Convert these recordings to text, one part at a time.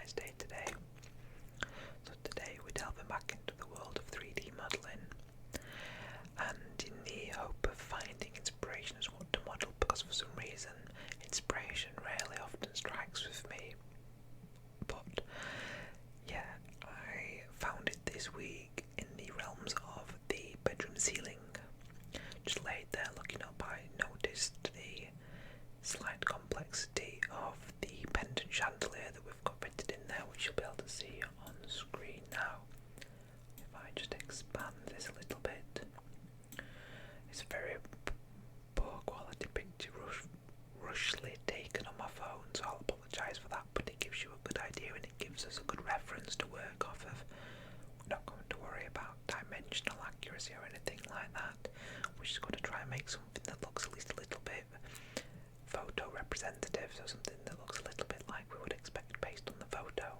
nice day today. So today we're delving back into the world of 3D modelling, and in the hope of finding inspiration as what to model, because for some reason inspiration rarely often strikes with me. But yeah, I found it this week in the realms of the bedroom ceiling. Just laid there looking up, I noticed the slight complexity of the pendant chandelier that we've got fitted in there, which you'll be able to see on the screen now. If I just expand this a little bit, it's a very poor quality picture, rushly taken on my phone, so I'll apologise for that, but it gives you a good idea and it gives us a good reference to work off of. We're not going to worry about dimensional accuracy or anything like that. We're just going to try and make something that looks at least a little bit photo representative, so something that looks a little bit like we would expect based on the photo.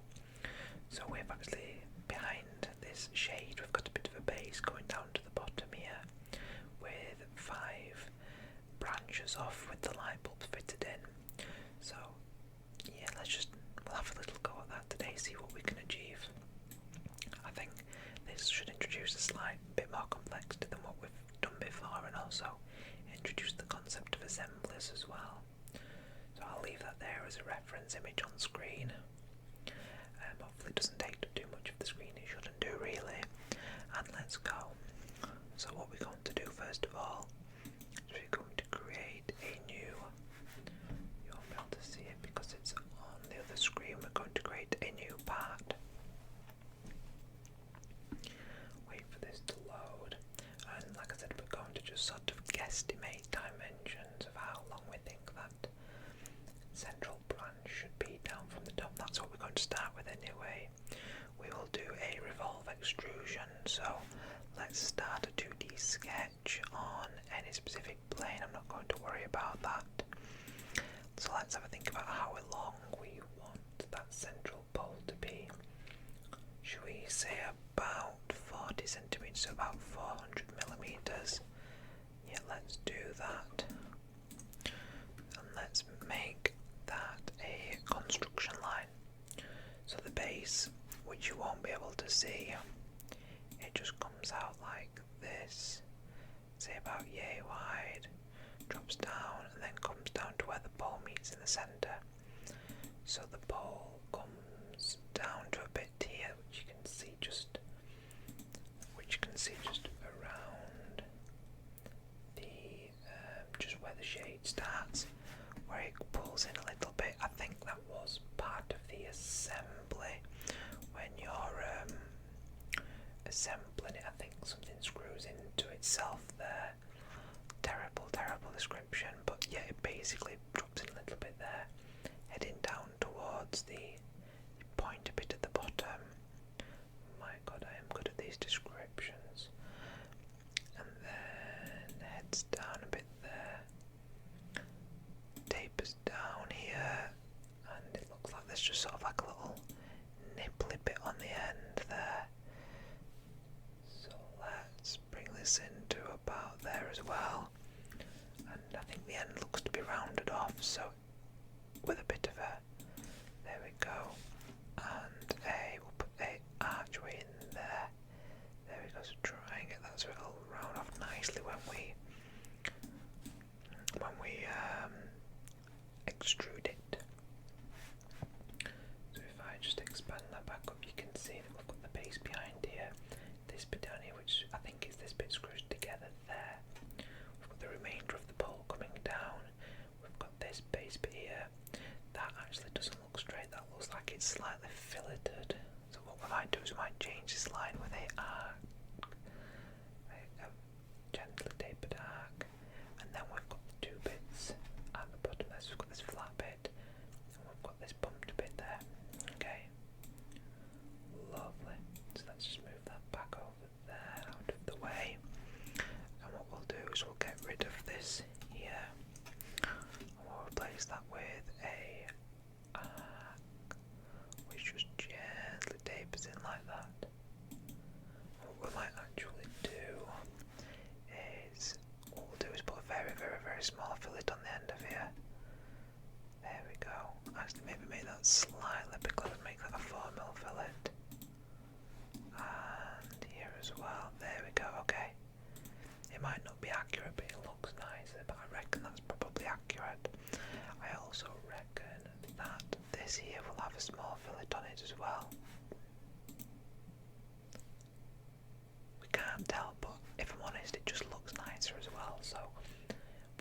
So we've actually, behind this shade, we've got a bit of a base going down to the bottom here with 5 branches off with the light bulbs fitted in. So yeah, we'll have a little go at that today, see what we can achieve. I think this should introduce a slight bit more complexity than what we've done before, and also introduce the concept of assemblies as well. So I'll leave that there as a reference image on screen. Hopefully it doesn't take up too much of the screen, it shouldn't do really. And let's go. So what we're going to do first of all is we're going to create a new, you won't be able to see it because it's on the other screen, we're going to create a new part. Wait for this to load, and like I said, we're going to just sort of guesstimate dimensions of how long we think that central branch should be down from the top. That's what we're going to start with anyway. We will do a revolve extrusion, so let's start a 2D sketch on any specific plane. I'm not going to worry about that. So let's have a think about how long we want that central pole to be. Should we say about 40 centimeters, so about 400 millimeters? Yeah, let's do that. And let's make that a construction line. So the base, which you won't be able to see, it just comes out like this, say about yay wide, drops down and then comes down to where the pole meets in the centre. So the pole comes down to a bit here, which you can see just around the just where the shade starts, where it pulls in a little bit. I think that was part of the assembly. When you're assembling it, I think something screws into itself there. Terrible description, but yeah, it basically drops in a little bit there, heading down towards the pointy bit at the bottom. My god, I am good at these descriptions. And then heads down a bit there, tapers down here, and it looks like there's just sort of like a little nipply bit on the end there. So let's bring this into about there as well. And I think the end looks to be rounded off, so with a bit of a, there we go, and we'll put a archway in there. There we go, so try and get that so it'll round off nicely when we extrude it. So if I just expand that back up, you can see that we've got the base behind here, this bit down here, which I think is this bit screwed together there. We've got the remainder of the pole coming down. We've got this base bit here. That actually doesn't look straight, that looks like it's slightly filleted. So what we might do is we might change this line with a arc, a gently tapered arc, and then we've got the 2 bits at the bottom there. So we've got this flat bit, and we've got this bumped bit there. Okay, lovely. So let's just move that back over there, out of the way. And what we'll do is we'll get rid of this here, and we'll replace that with a arc, which just gently tapers in like that. What we might actually do is, put a very small fillet on the end of here. There we go. Actually, maybe make that slightly bigger and make that a 4mm fillet. And here as well. There we go. Okay. It might not be accurate, but it looks nicer. But I reckon that's probably accurate. I also reckon that this here will have a small fillet on it as well. We can't tell, but if I'm honest, it just looks nicer as well. So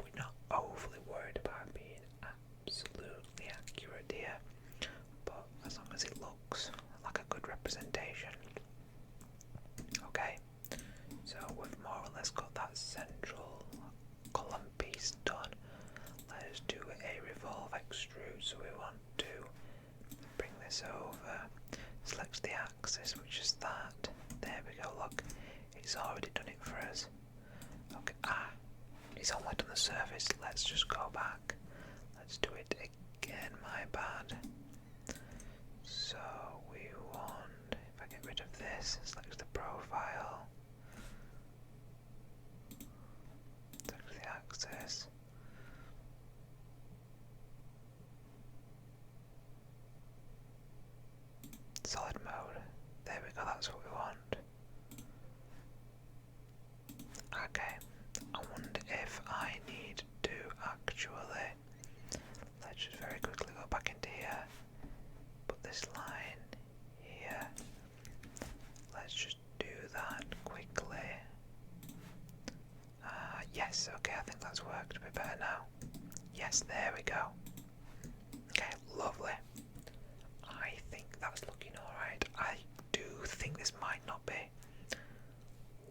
we're not overly worried about being absolutely accurate here. But as long as it looks like a good representation. Okay, so we've more or less got that central column piece done. Let's do a revolve extrude. So we want to bring this over, select the axis, which is that. There we go, look, it's already done it for us. Okay, it's only done the surface. Let's just go back. Let's do it again, my bad. So we want, if I get rid of this, select the profile, select the axis. Solid mode. There we go, that's what we want. Okay, I wonder if I need to actually, let's just very quickly go back into here, put this line here, let's just do that quickly. Yes, okay, I think that's worked a bit better now. Yes, there we go. Okay, lovely. I think that's looking alright. I do think this might not be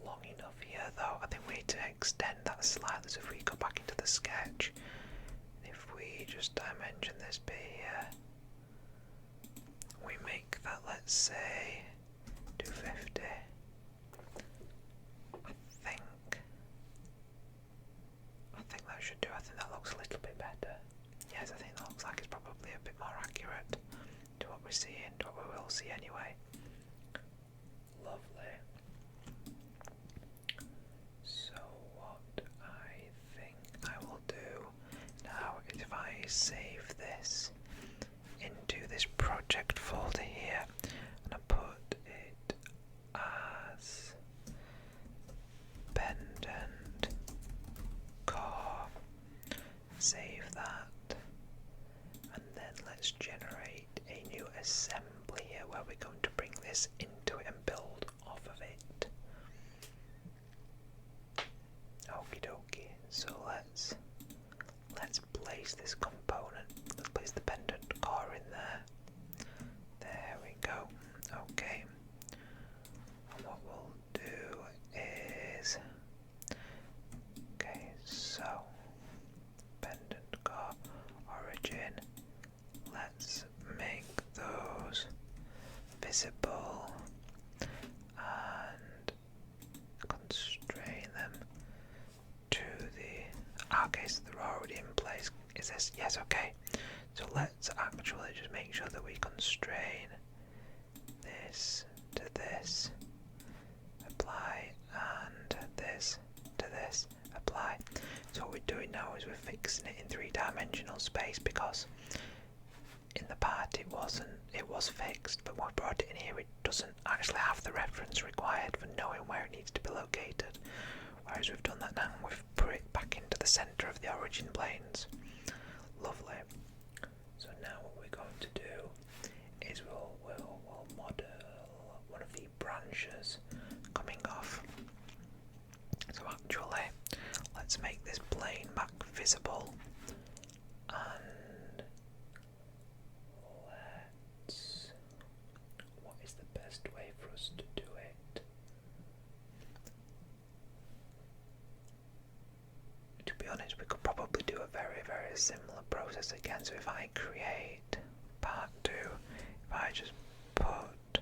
long enough here though. I think we need to extend that slightly. So if we go back into the sketch, if we just dimension this bit here, we make that, let's say, 250. I think that should do. I think that looks a little bit better. Yes, I think that looks like it's probably a bit more accurate to what we're seeing, to what we will see anyway. Lovely. So what I think I will do now is if I save this into this project folder here and I put it as pendant car, save that, and then let's generate a new assembly here where we're going to bring this into it and build off of it. Okie dokie, so let's place this component, let's place the pendant core in there. There we go. Okay. And what we'll do is, okay, so pendant core origin, let's make those visible and constrain them to the, okay, so they're already in place. Is this, yes, okay, so let's actually just make sure that we constrain this to this, apply, and this to this, apply. So what we're doing now is we're fixing it in 3-dimensional space, because in the part it was fixed, but when we brought it in here it doesn't actually have the reference required for knowing where it needs to be located. Whereas we've done that now, we've put it back into the centre of the origin planes. Lovely. So now what we're going to do is we'll model one of the branches coming off. So actually, let's make this plane back visible, and what is the best way for us to do it? To be honest, we could probably do a very, very similar process again. So if I create part 2, if I just put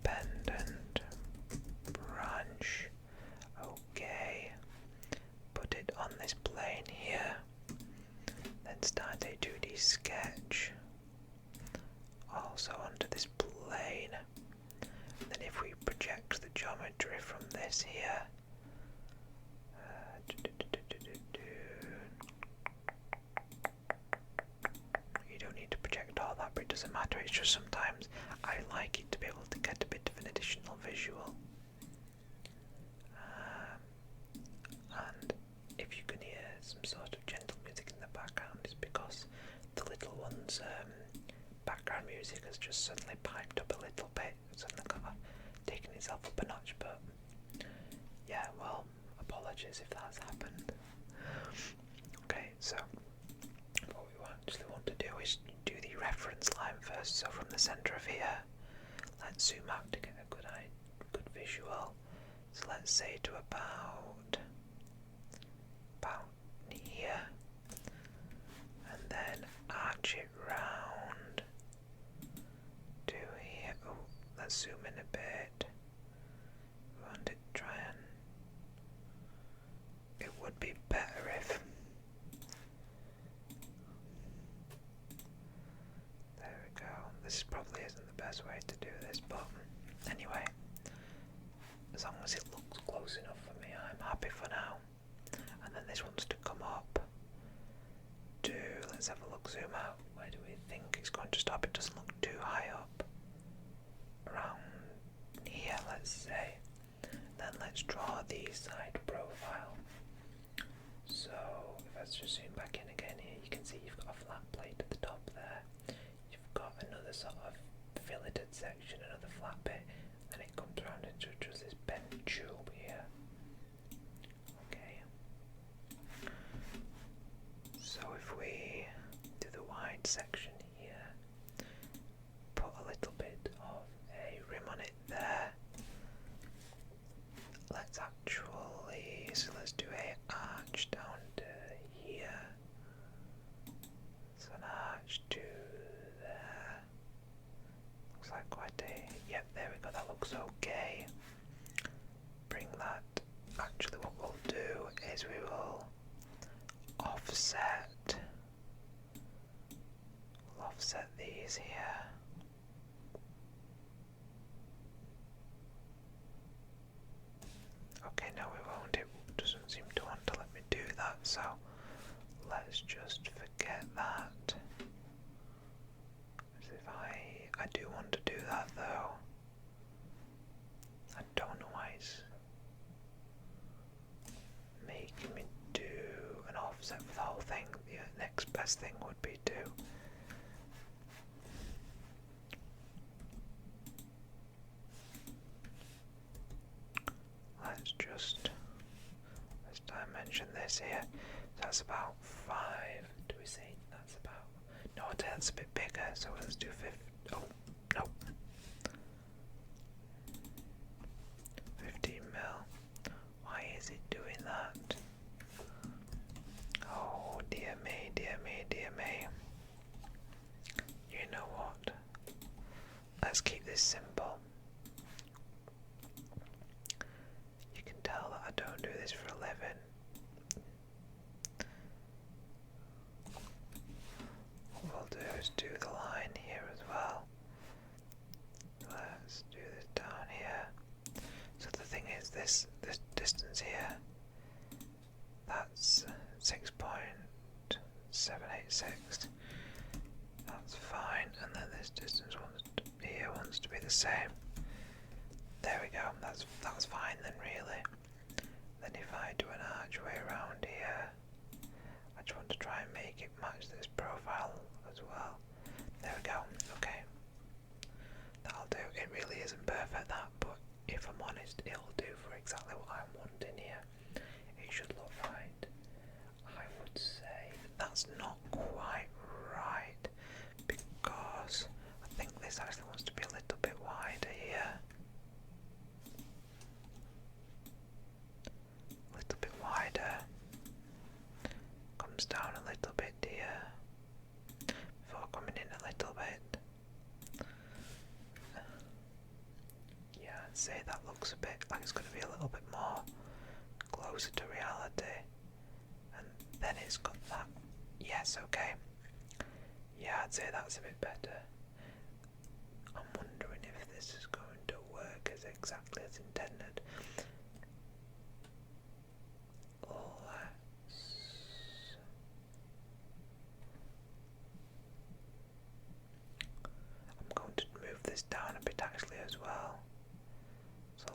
pendant branch, okay, put it on this plane here, then start a 2D sketch also onto this plane, and then if we project the geometry from this here, you don't matter, it's just sometimes I like it to be able to get a bit of an additional visual. And if you can hear some sort of gentle music in the background, it's because the little one's background music has just suddenly piped up a little bit. It's suddenly kind of taken itself up a notch, but yeah, well, apologies if that's happened. Okay, so what we actually want to do is do the reference line first. So from the centre of here, let's zoom out to get a good visual. So let's say to about here, and then arch it round to here. Oh, let's zoom in a bit. We want it to try and. It would be better if. There we go. This probably isn't the best way to do this, but anyway, as long as it looks close enough for me, I'm happy for now. And then this wants to come up to, let's have a look, zoom out. Where do we think it's going to stop? It doesn't look too high up. Around here, let's say. Then let's draw the side profile. So if I just zoom back in again here, you can see you've got a flat plate at the top there. You've got another sort of filleted section, another flat bit, and it comes around into just this bent tube here. Okay. So if we do the wide section here, put a little bit of a rim on it there. Let's actually, so let's do a arch down to here. So an arch to there. Looks like quite a, yep, there we go, that looks okay. Bring that, actually what we'll do is we will offset these here. Okay, no we won't, it doesn't seem to want to let me do that, so let's just forget that. As if I do want to do that though. I don't know why it's making me do an offset for the whole thing. The next best thing would be to let's dimension this here. So that's about 5. Do we say that's about? No, I'd say that's a bit bigger. So let's do 50. Oh no, 15 mil. Why is it doing that? Oh dear me, dear me, dear me. You know what? Let's keep this simple. You can tell that I don't do this for a living. What we'll do is do the line here as well. Let's do this down here. So the thing is, this distance here, that's 6.786. That's fine, and then this distance wants to be the same. There we go. That's fine then, really. Then if I do an archway around here, I just want to try and make it match this profile as well. There we go. Okay, that'll do. It really isn't perfect that, but if I'm honest, it'll do for exactly what I'm wanting here. It should look right. I would say that's not quite right because I think this actually wants to be a little bit wider here. A little bit wider. Comes down a little bit here before coming in a little bit. Yeah, I'd say that looks a bit like it's going to be a little bit more closer to reality. And then it's got that. Yes, okay. Yeah, I'd say that's a bit better. I'm wondering if this is going to work as exactly as intended. this down a bit actually as well. So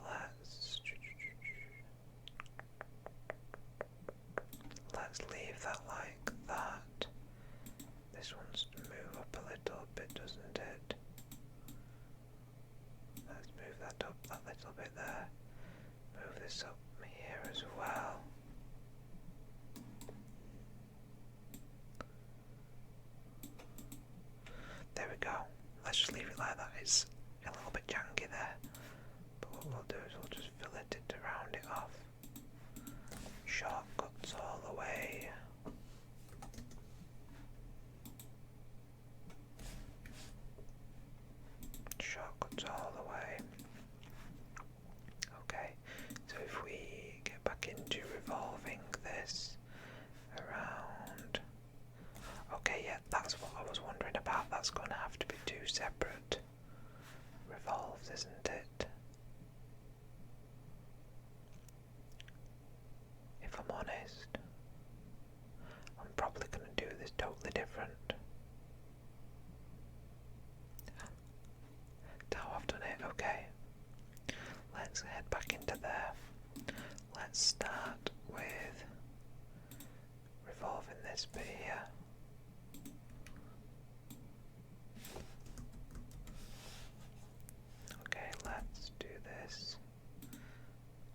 let's leave that like that. This one's move up a little bit, doesn't it? Let's move that up that little bit there. Move this up here as well. There we go. Let's just leave it like that. It's a little bit janky there. But what we'll do is we'll just fillet it to round it off. Shortcuts all the way. Shortcuts all the way. Okay, so if we get back into revolving this around. Okay, yeah, that's what I was wondering about. That's going to have to be two separate revolves, isn't it? If I'm honest, I'm probably going to do this totally different to how I've done it. Okay, let's head back into there. Let's start with revolving this bit here. Okay, let's do this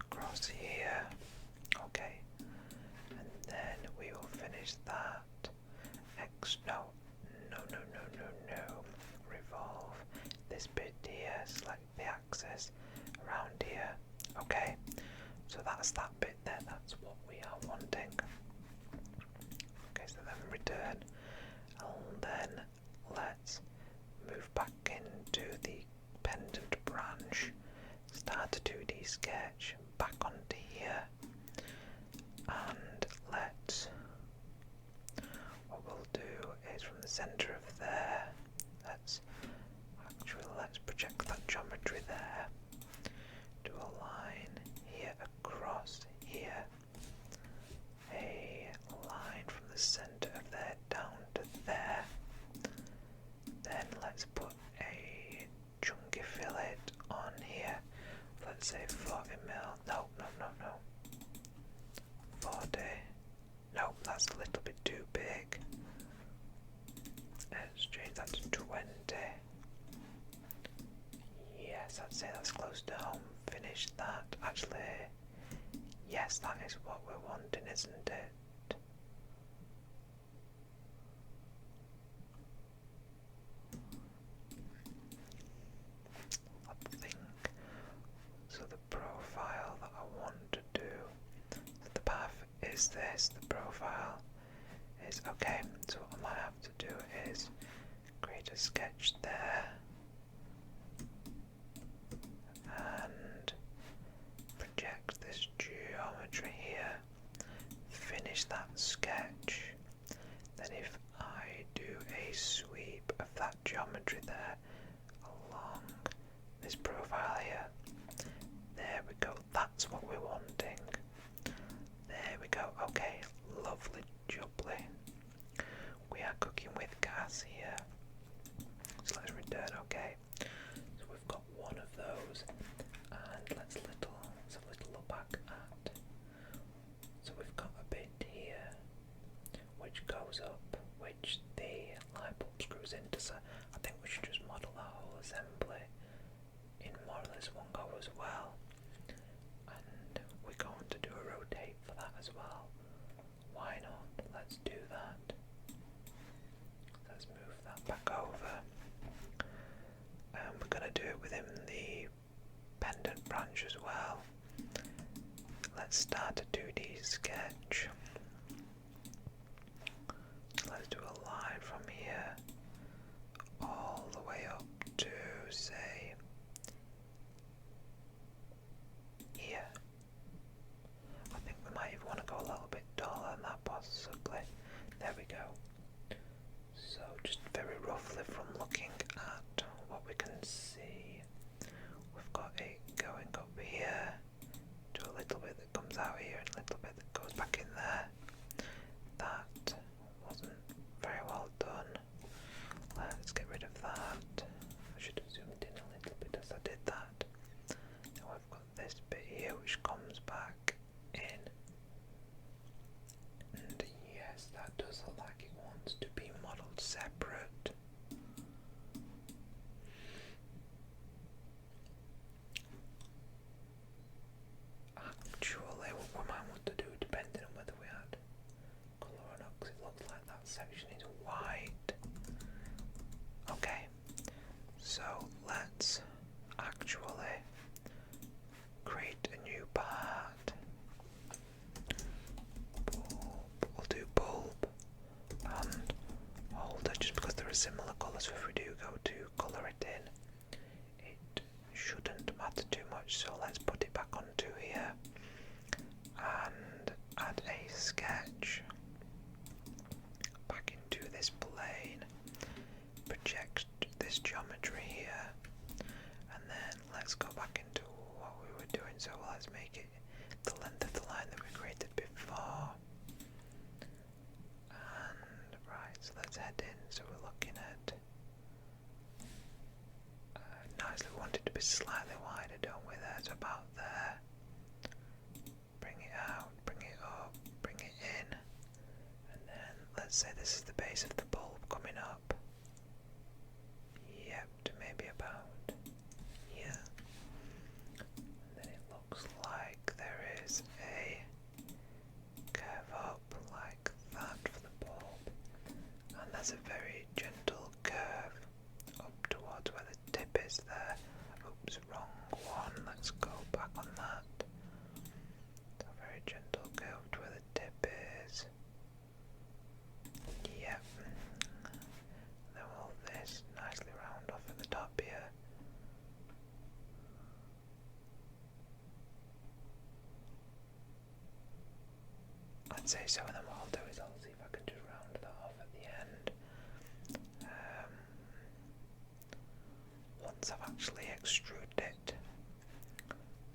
across here. Okay, and then we will finish that. No. Revolve this bit here, select the axis around here. Okay, so that's that bit there, that's what we are wanting. Okay, so then return, and then let's move back into the pendant branch, start a 2D sketch, back onto here, and what we'll do is from the centre of there, let's project that geometry there, do a line here across here, a line from the centre of there down to there, then let's put a chunky fillet on here, let's say 40 mil, no, 40, no, that's a little bit too big, let's change that to 20, yes, I'd say that's close to home, finish that, actually, yes, that is what we're wanting, isn't it? I think, so the profile that I want to do, so the path is this, the profile is, okay, so what I might have to do is create a sketch there, and project this geometry here, finish that sketch, then if I do a sweep of that geometry there along this profile here, there we go, that's what we're wanting, there we go, okay, lovely jubbly, we are cooking with gas here, so let's return, okay, so we've got one of those, and let's have a little look back at, so we've got a bit here, which goes up, which the light bulb screws into, so I think we should just model that whole assembly in more or less one go as well, and we're going to do a rotate for that as well, why not, let's do that, let's move that back over, and we're going to do it within the pendant branch as well, let's start a 2D sketch, let's do a line from here all the way up to say here. I think we might even want to go a little bit taller than that possibly. There we go. So just very roughly from looking at what we can see, we've got it going up here, do a little bit that comes out here and a little bit that goes back in there. That wasn't very well done. Let's get rid of that. I should have zoomed in a modelled separate. Actually, what we might want to do, depending on whether we had colour or not, because it looks like that section is white. Okay, so let's actually create a new part. We'll do bulb and holder just because they're a similar colour, so if we do go to colour it in, it shouldn't matter too much. So let's put it back onto here and add a sketch back into this plane, project this geometry here, and then let's go back into what we were doing. So let's make it the length of the line that we created before. And right, so let's head in. So we're looking at nicely, we want it to be slightly wider, don't we? There's about there. Bring it out, bring it up, bring it in, and then let's say this is the base of the bulb coming up. Yep, to maybe about here. And then it looks like there is a curve up like that for the bulb, and there's a very gentle curve up towards where the tip is there. Oops, wrong one. Let's go back on that. So very gentle curve to where the tip is. Yep. Then we'll this nicely round off at the top here. I'd say so, and then what I'll do is I'll see if I can just round that off at the end. Once I've actually extruded it.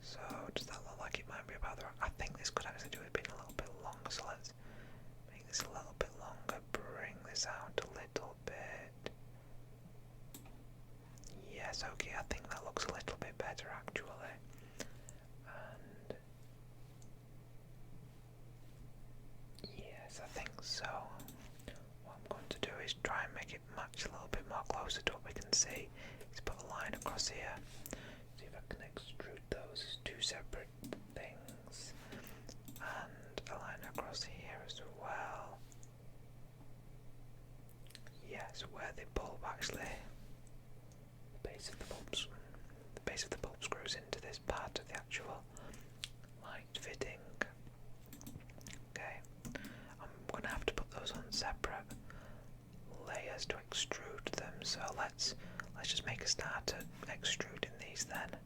So does that look like it might be about the right? I think this could actually do it being a little bit longer, so let's make this a little bit longer, bring this out a little bit. Yes, okay, I think that looks a little bit better actually. And yes, I think so. What I'm going to do is try and make it match a little bit more closer to what we can see. Is put a line across here. See if I can extrude those as two separate things. And a line across here as well. Yes, where the bulb actually, the base of the bulb screws into this part of the actual light fitting. Okay, I'm going to have to put those on separate layers to extrude them. So let's just make a start at extruding these then.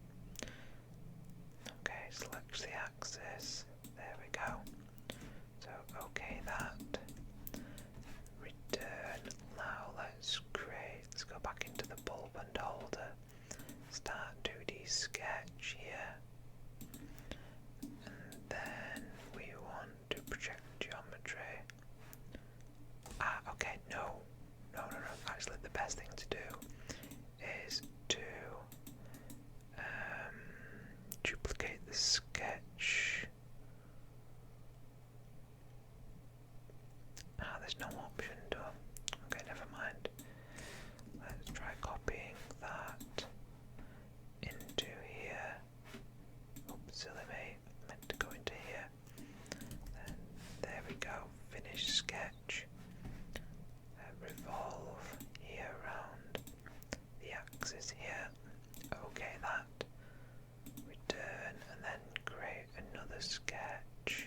Okay, select the axis. There we go. So okay, that. Return. Now let's go back into the bulb and holder. Start 2D sketch here. And then we want to project geometry. Okay, no. Actually, the best thing to do is to duplicate the sketch. There's no option to. Okay, never mind. Let's try copying that into here. Oops, silly me. Meant to go into here. Then there we go. Finish sketch. Revolve here around the axis here. Okay, that. Return and then create another sketch.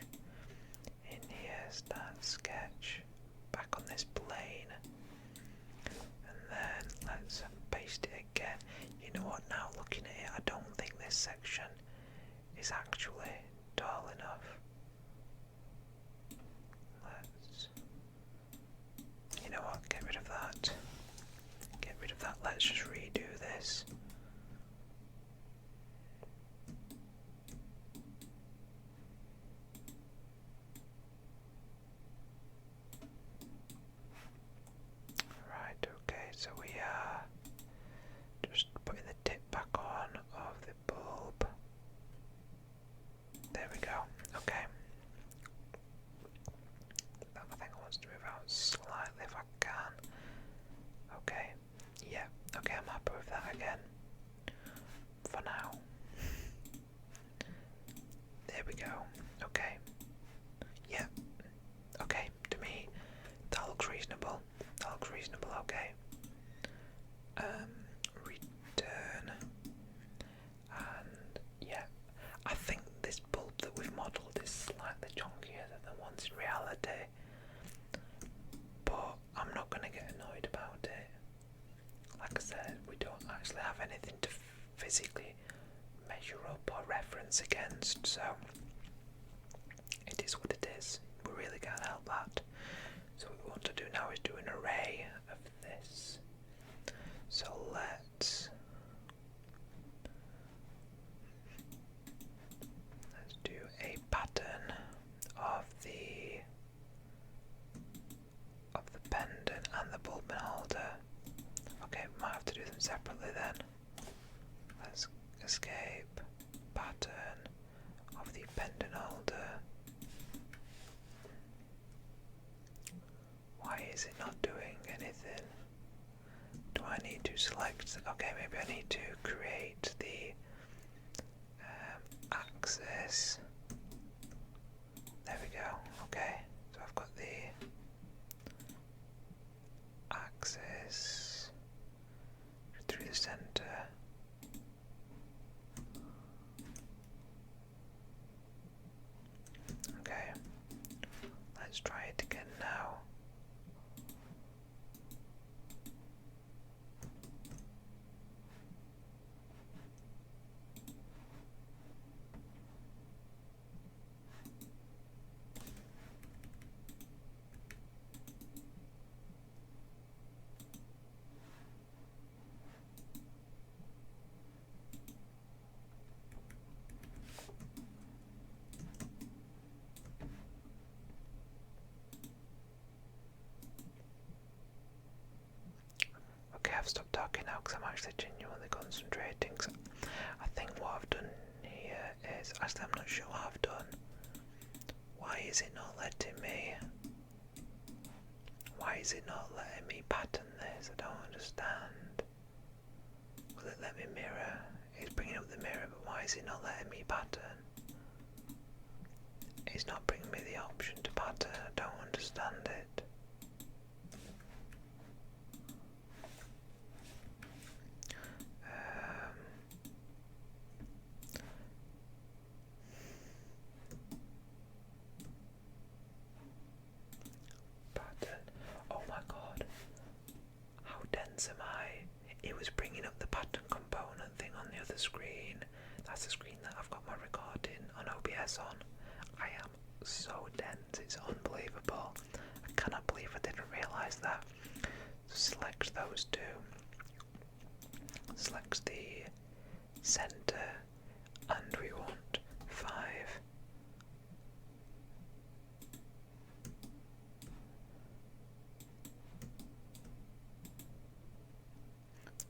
In here, start sketch. Back on this plane. And then let's paste it again. You know what, now looking at it, I don't think this section is actually tall enough. You know what, get rid of that. Get rid of that, let's just redo this. Right, okay, so we are just putting the tip back on of the bulb. There we go, okay. actually have anything to physically measure up or reference against, so it is what it is. We really can't help that. So what we want to do now is do an array of this. So let's do a pattern of the pendant and the bulb holder. Okay, we might have to do them separately then. Let's escape pattern of the pendant holder. Why is it not doing anything? Do I need to select? Okay, maybe I need to create the axis. There we go. Okay, so I've got the axis through the center. Okay, let's try it again now. Okay, I've stopped talking now because I'm actually genuinely concentrating. So I think what I've done here is, actually I'm not sure what I've done. Why is it not letting me? Why is it not letting me pattern this? I don't understand. Will it let me mirror? It's bringing up the mirror, but why is it not letting me pattern? It's not bringing me the option to pattern. I don't understand it. Pattern. Oh my god. How dense am I? It was bringing up the pattern component thing on the other screen. That's the screen that I've got my recording on OBS on. I am so dense, it's unbelievable. I cannot believe I didn't realise that. So select those two. Select the centre, and we want 5.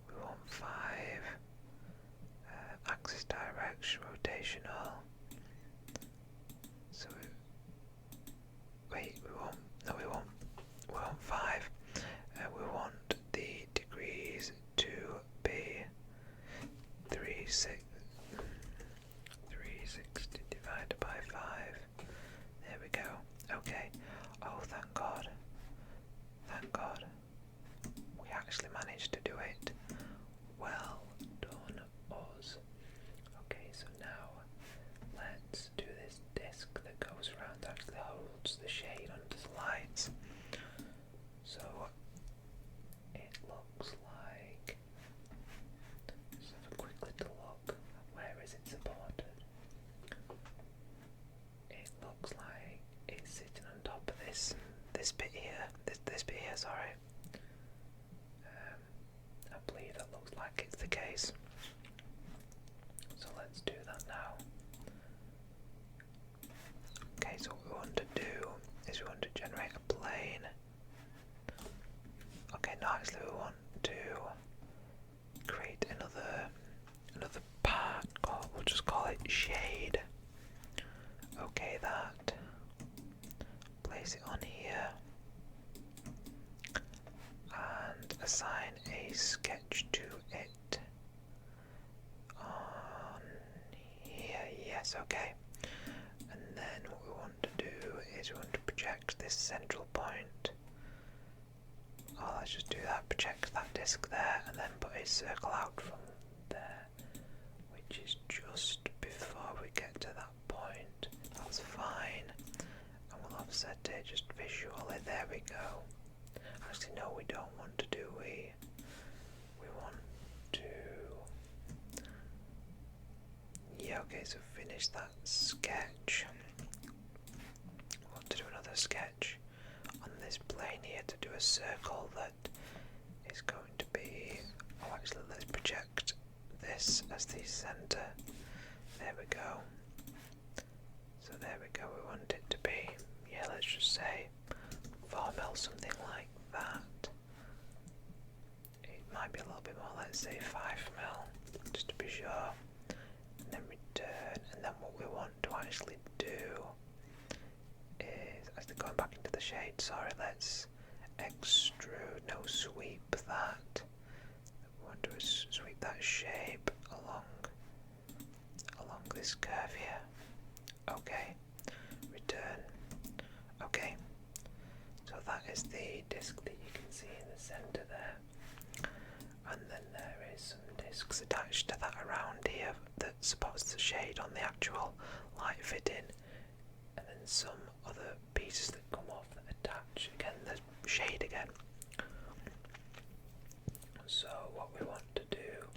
We want 5 axis direction rotational. So wait, we want 5. We want the degrees to be 360 divided by 5. There we go. Okay. Oh, thank God. Thank God. We actually managed to do it. Well done, us. Okay, so now let's do this disc that goes around, actually holds the shade under the lights. So it looks like, let's have a quick little look. Where is it supported? It looks like it's sitting on top of this bit here. This bit here, sorry. I believe that looks like it's the case. So let's do that now. Okay, so what we want to do is we want to generate a plane. Okay, no, actually we want to create another part. We'll just call it shade. Okay, that. Place it on here. And assign a sketch to it. On here, yes, okay. And then what we want to do is we want to project this central point. Oh, let's just do that. Project that disc there, and then put a circle out from there, which is just before we get to that point. That's fine. And we'll offset it just visually. There we go. Actually, no, we don't want to do. We want to Yeah, okay, so finish that sketch. We want to do another sketch on this plane here to do a circle that is going to be. Oh, actually, let's project this as the centre. There we go. So there we go, we want it to be, yeah, let's just say 4 mil, something like that. It might be a little bit more, let's say 5 mil, just to be sure. And then return, and then what we want to actually do is, actually going back into the shade, sorry, let's extrude, no, sweep that. We want to sweep that shape along this curve here. Okay, return. Okay, so that is the disc that you can see in the centre there, and then there is some discs attached to that around here that supports the shade on the actual light fitting, and then some other pieces that come off that attach again the shade again. So what we want to do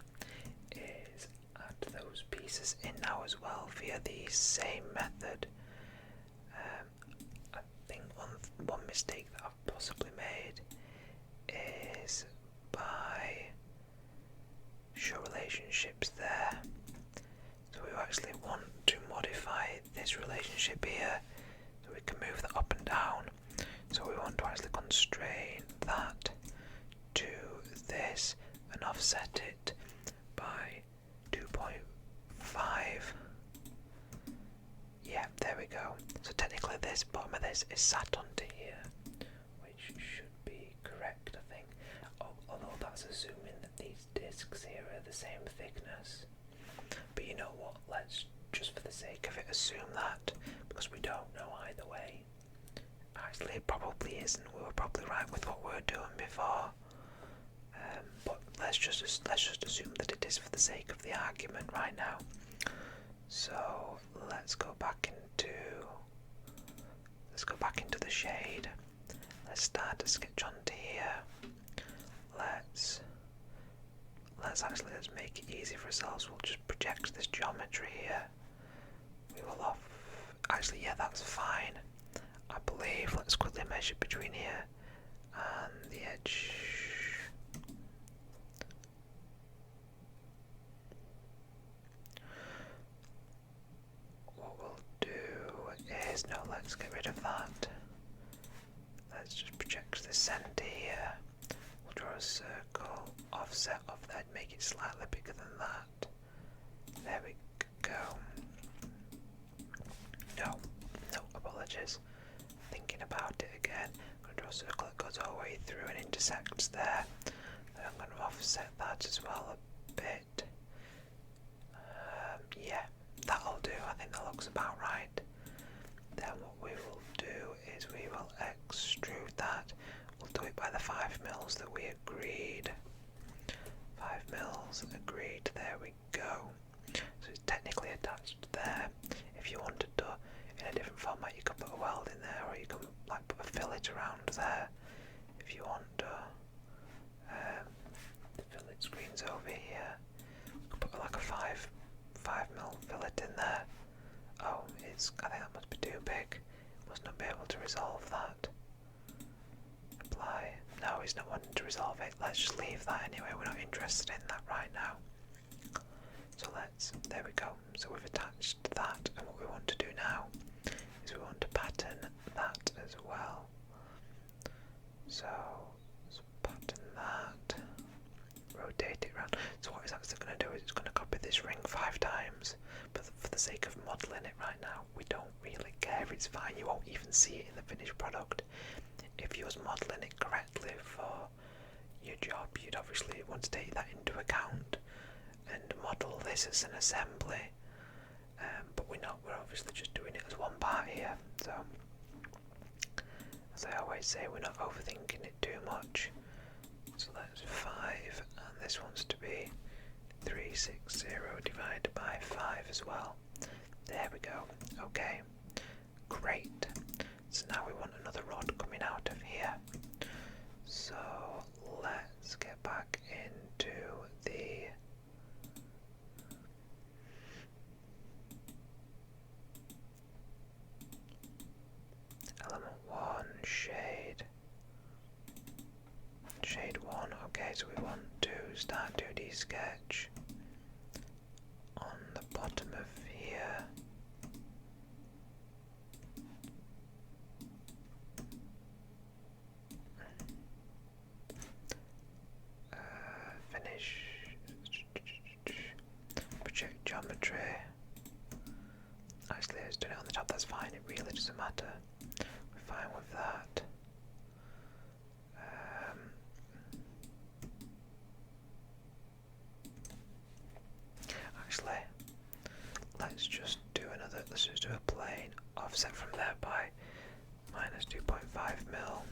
is add those pieces in now as well via the same method. I think one mistake that I've possibly made is by show relationships there. So we actually want to modify this relationship here so we can move that up and down. So we want to actually constrain that to this and offset it by 2.5. Yeah, there we go. So technically this bottom of this is sat onto here, which should be correct, I think. Although that's assuming that these discs here are the same thickness. But you know what, let's just for the sake of it assume that, because we don't know either way. Actually it probably isn't, we were probably right with what we were doing before. But let's just assume that it is for the sake of the argument right now. So let's go back into the shade. Let's start to sketch onto here. Let's make it easy for ourselves. We'll just project this geometry here. We will off. Actually, yeah, that's fine. I believe. Let's quickly measure between here and the edge. What we'll do is, no, let's get rid of that. Let's just project the centre here. We'll draw a circle, offset of that, make it slightly bigger than that. There we go. No, apologies. Thinking about it again. I'm going to draw a circle that goes all the way through and intersects there. Then I'm going to offset that as well a bit. Yeah, that'll do. I think that looks about right. Then what we will do is we will extrude that. We'll do it by the 5 mils that we agreed. 5 mils agreed. There we go. So it's technically attached there. If you wanted to, in a different format, you could put a weld in there, or you can like put a fillet around there. If you want to, the fillet screen's over here. You could put like a 5 mil fillet in there. Oh, I think that must be too big. Must not be able to resolve that. Apply. No, he's not wanting to resolve it. Let's just leave that anyway. We're not interested in that right now. So there we go. So we've attached that, and what we want to do now is we want to pattern that as well. So let's pattern that. Rotate it around. So what it's actually going to do is it's going to copy this ring 5 times. But for the sake of modelling it right now, we don't really care. It's fine. You won't even see it in the finished product. If you was modelling it correctly for your job, you'd obviously want to take that into account and model this as an assembly. But we're not. We're obviously just doing it as one part here. So, as I always say, we're not overthinking it too much. So that's 5, and this wants to be 360 divided by 5 as well. There we go. Okay, great. So now we want another rod coming out of here. So let's get back into the Okay, so we want to start 2D sketch on the bottom of here. Finish. Project geometry. Actually, let's do it on the top, that's fine, it really doesn't matter. We're fine with that. Actually, let's just do a plane offset from there by minus 2.5 mil.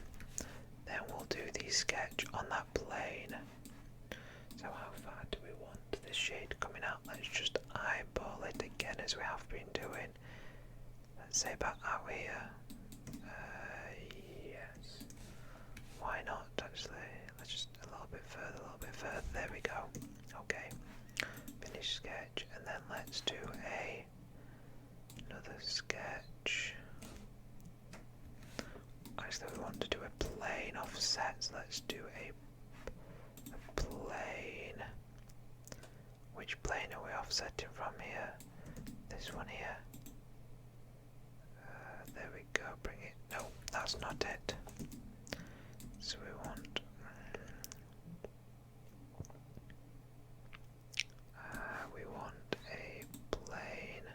Then we'll do the sketch on that plane. So how far do we want this shade coming out? Let's just eyeball it again as we have been doing. Let's say about out here. Yes. Why not actually? Let's just a little bit further, there we go. Okay. Finish sketch, and then let's do another sketch. Actually, we want to do a plane offset, so let's do a plane. Which plane are we offsetting from here? This one here. There we go, bring it. No, that's not it. So we want a plane.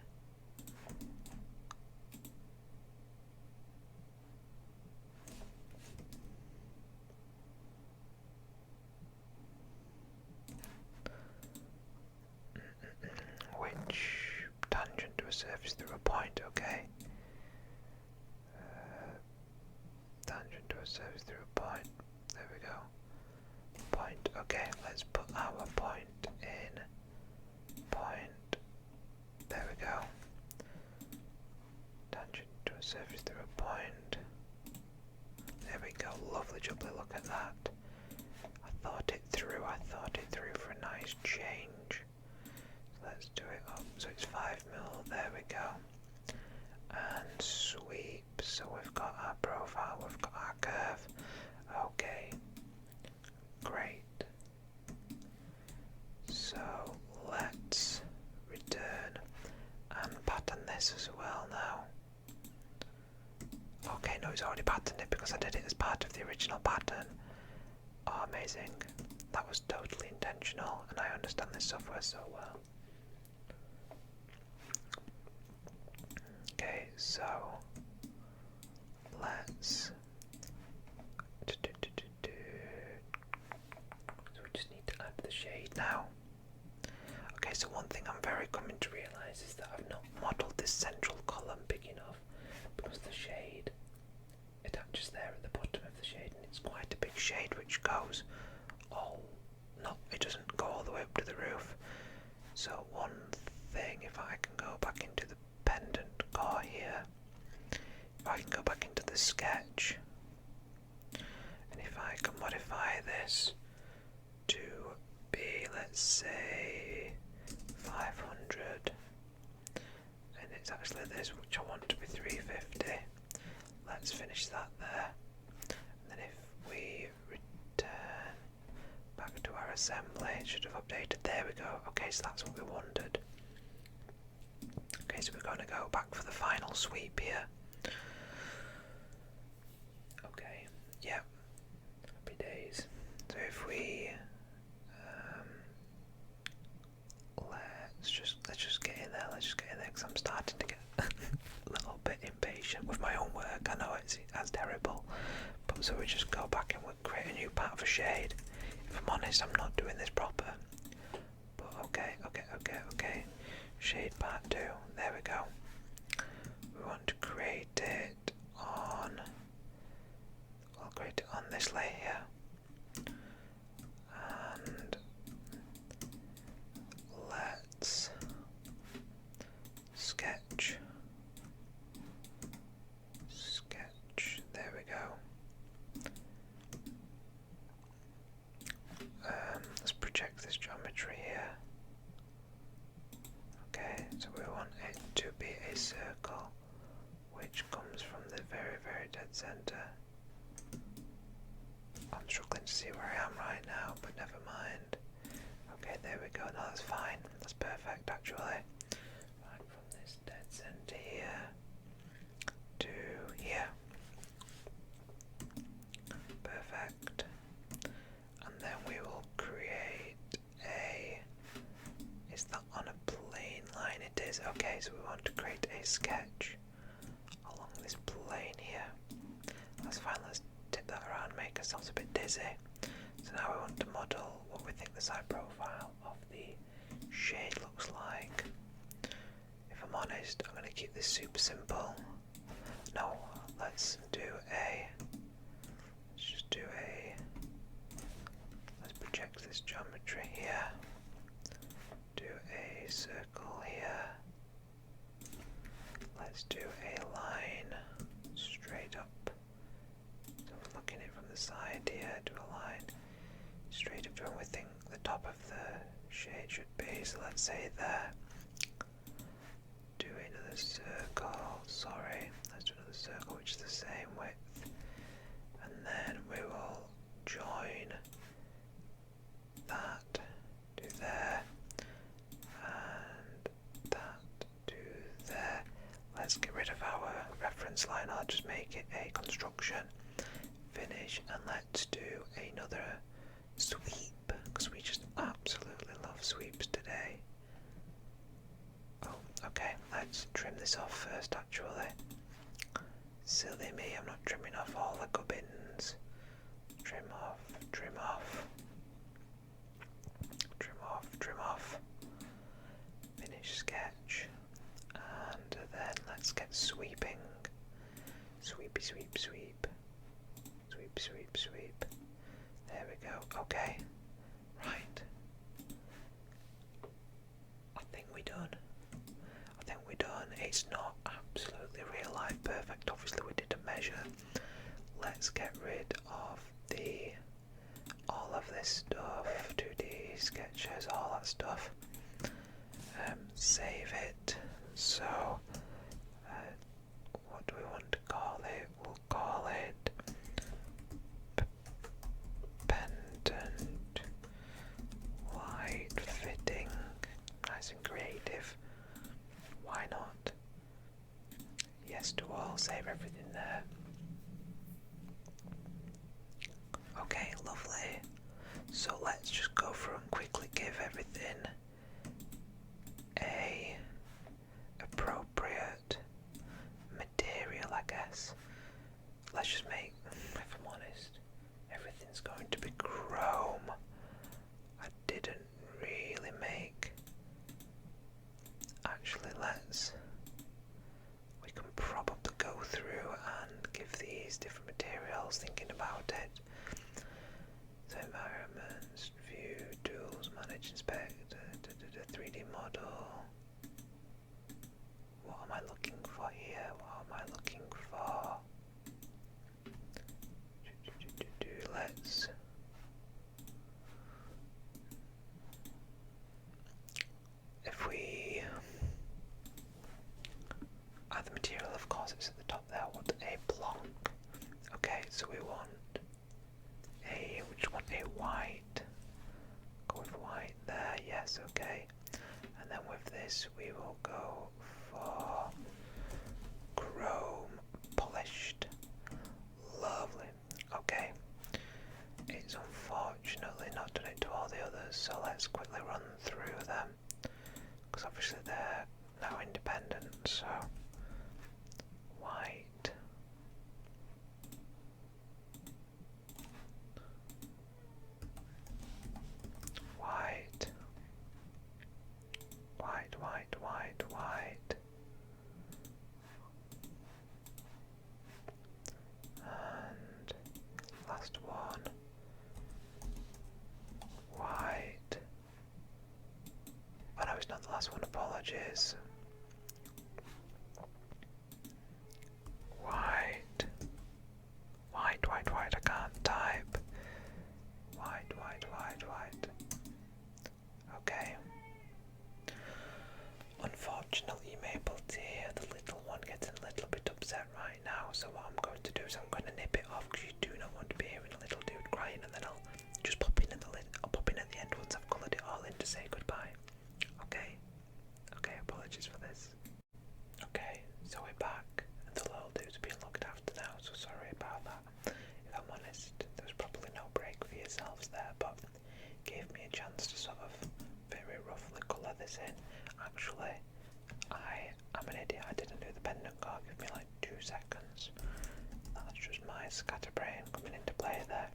Which tangent to a surface through a point, okay. Tangent to a surface through a point. There we go. Point. Okay, let's put our point in. Point. There we go. Tangent to a surface through a point. There we go. Lovely jubbly, look at that. I thought it through for a nice change. So let's do it up. So it's 5 mil. There we go. And sweep. So we've got our profile, we've got our curve. Okay, great. So let's return and pattern this as well now. Okay, no, it's already patterned it because I did it as part of the original pattern. Oh, amazing. That was totally intentional, and I understand this software so well. Okay, so let's so we just need to add the shade now. Okay, so one thing I'm very coming to realise is that I've not modelled this central column big enough because the shade attaches there at the bottom of the shade, and it's quite a big shade which goes it doesn't go all the way up to the roof. So one thing, if I can go back into the pendant core here, if I can go back into the sketch, and if I can modify this to be, let's say, 500, and it's actually this which I want to be 350. Let's finish that there, and then if we return back to our assembly, it should have updated. There we go. Okay, so that's what we wanted. Okay, so we're going to go back for the final sweep here. Okay, yeah, happy days. So if we let's just get in there. Let's just get in there because I'm starting to get a little bit impatient with my own work. I know that's terrible, but so we just go back and we'll create a new part of a shade. If I'm honest, I'm not doing this proper. But okay. Shade part 2. There we go. We want to create it on. I'll create it on this layer here. And let's sketch. There we go. Let's project this geometry here. Okay, so we want it to be a circle which comes from the very, very dead center I'm struggling to see where I am right now, but never mind. Okay, there we go. No, that's fine. That's perfect, actually. Right, from this dead centre here to here. Perfect. And then we will create a... Is that on a plane line? It is. Okay, so we want to create a sketch along this plane here. That's fine, let's tip that around, make ourselves a bit dizzy. So now we want to model what we think the side profile of the shade looks like. If I'm honest, I'm going to keep this super simple. No, let's just do a, let's project this geometry here. Do a circle here. Let's do a line straight up. So we're looking at it from the side here, do a line straight up to where we think the top of the shade should be. So let's say there. Do another circle, sorry, let's do another circle which is the same width. And then we will join that to there and that to there. Let's get rid of our reference line. I'll just make it a construction finish, and let's do another sweep because we just absolutely love sweeps today. Oh, okay, let's trim this off first actually. Silly me, I'm not trimming off all the gubbins. Trim off, trim off. Trim off, trim off. Finish sketch. And then let's get sweeping. Sweepy sweep sweep. Sweep sweep sweep. There we go. Okay. Right. I think we're done. It's not absolutely real life perfect. Obviously we did a measure. Let's get rid of all of this stuff. 2D sketches, all that stuff. Save it. So what do we want to call it? We'll call it pendant light fitting. Nice and creative. Why not? Yes to all, save everything there. Okay, lovely. So let's just go through and quickly give everything a appropriate material, I guess. Let's just make, if I'm honest, everything's going to be chrome. I didn't really make. Actually, we can probably go through and give these different materials, thinking about it. So environments, view, tools, manage, inspect, 3D model. What am I looking for here? What am I looking for? Let's if we add the material, of course it's at the top there. What a block. Okay, so we just want a white. Go with white there, yes, okay. And then with this we will go for chrome polished. Lovely. Okay. It's unfortunately not done it to all the others, so let's quickly run through them. Because obviously they're now independent, so white. White. White, white, white, white. And last one. White. Oh no, it's not the last one, apologies. White. White, white, white, I can't type. White, white, white, white. Okay. Unfortunately, you may be able to hear the little one getting a little bit upset right now, so what I'm going to do is I'm going to nip it off because you do not want to be hearing a little dude crying missing. Actually, I'm an idiot. I didn't do the pendant car. Give me like 2 seconds. That's just my scatterbrain coming into play there.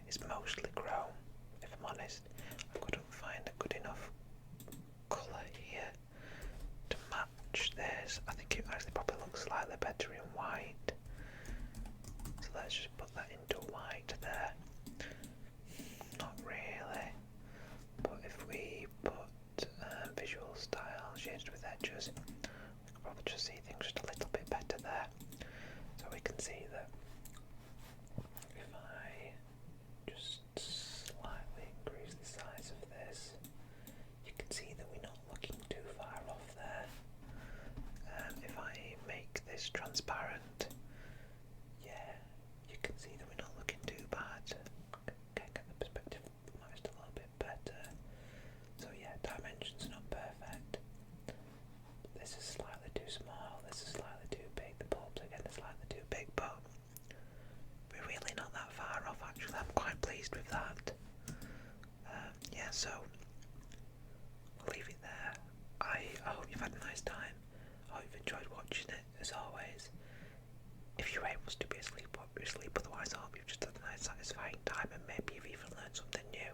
It's mostly chrome, if I'm honest. I couldn't find a good enough colour here to match this. I think it actually probably looks slightly better in white. So let's just put that into white there. Not really. But if we put visual style shaded with edges, we can probably just see things just a little bit better there. So we can see that if I just slightly increase the size of this, you can see that we're not looking too far off there. If I make this transparent, yeah, you can see that we're not looking too bad. Okay, get the perspective matched a little bit better. So yeah, dimensions not perfect. This is slightly too small, this is slightly too big, the bulbs again are slightly too big, but we're really not that far off actually. I'm quite pleased with that. Yeah, so we'll leave it there. I hope you've had a nice time. I hope you've enjoyed watching it, as always. If you're able to be asleep, you're asleep. Otherwise, I hope you've just had a nice, satisfying time, and maybe you've even learned something new.